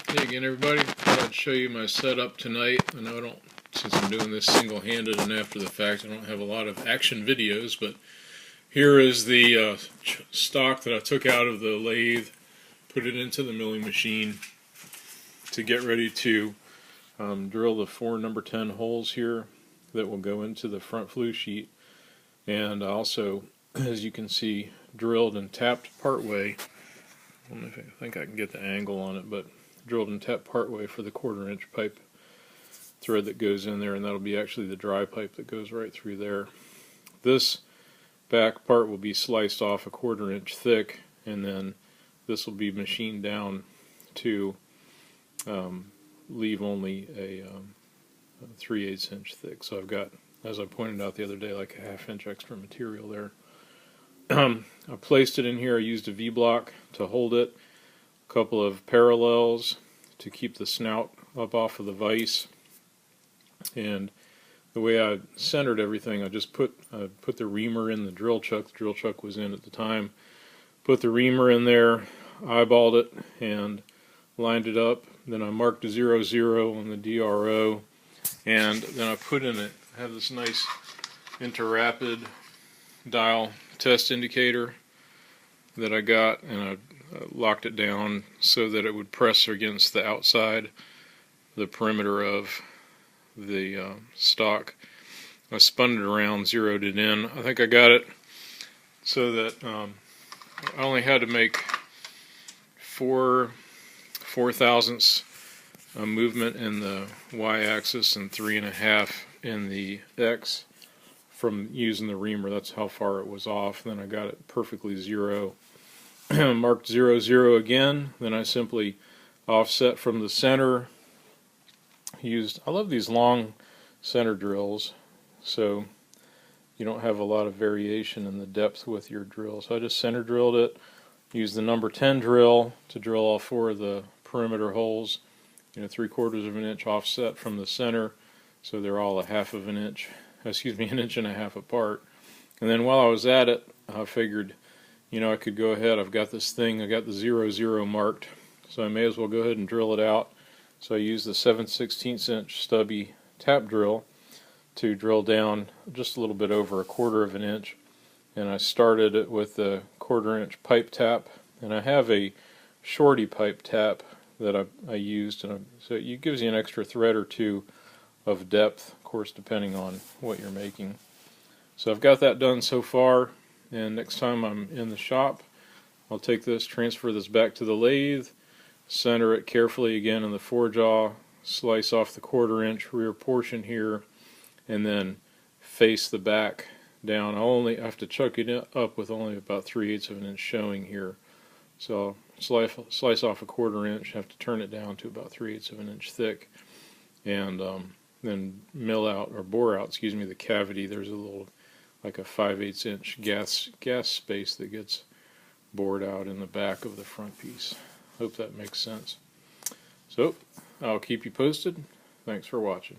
Hey again, everybody. Thought I'd show you my setup tonight. I know since I'm doing this single-handed and after the fact, I don't have a lot of action videos, but here is the stock that I took out of the lathe, put it into the milling machine to get ready to drill the 4 number 10 holes here that will go into the front flue sheet. And also, as you can see, drilled and tapped partway. I don't know if I think I can get the angle on it, but drilled and tapped partway for the 1/4 inch pipe thread that goes in there, and that'll be actually the dry pipe that goes right through there. This back part will be sliced off a 1/4 inch thick, and then this will be machined down to leave only a 3/8 inch thick. So I've got, as I pointed out the other day, like a 1/2 inch extra material there. I placed it in here. I used a V-block to hold it, a couple of parallels to keep the snout up off of the vise, and the way I centered everything, I just put the reamer in the drill chuck. The drill chuck was in at the time. Put the reamer in there, eyeballed it, and lined it up. Then I marked a 0, on the DRO, and then I put in it. I have this nice inter-rapid dial test indicator that I got, and I locked it down so that it would press against the outside, the perimeter of the stock. I spun it around, zeroed it in. I think I got it so that I only had to make 4 thousandths movement in the y-axis and 3.5 in the x from using the reamer. That's how far it was off. Then I got it perfectly 0. Marked 0 again. Then I simply offset from the center. I love these long center drills, so you don't have a lot of variation in the depth with your drill. So I just center drilled it. Used the number 10 drill to drill all 4 of the perimeter holes. 3/4 of an inch offset from the center, so they're all 1/2 inch. Excuse me, 1.5 inches apart. And then while I was at it, I figured, I could go ahead. I've got this thing. I got the 0 marked, so I may as well go ahead and drill it out. So I used the 7/16 inch stubby tap drill to drill down just a little bit over 1/4 inch, and I started it with the 1/4 inch pipe tap, and I have a shorty pipe tap that I used, and so it gives you an extra thread or 2 of depth, of course, depending on what you're making. So I've got that done so far, and next time I'm in the shop, I'll take this, transfer this back to the lathe, center it carefully again in the forejaw, slice off the 1/4 inch rear portion here, and then face the back down. I have to chuck it up with only about 3/8 of an inch showing here. So slice off a 1/4 inch, have to turn it down to about 3/8 of an inch thick, and then mill out, or bore out, excuse me, the cavity. There's a little, like a 5/8 inch gas space that gets bored out in the back of the front piece. Hope that makes sense. So I'll keep you posted. Thanks for watching.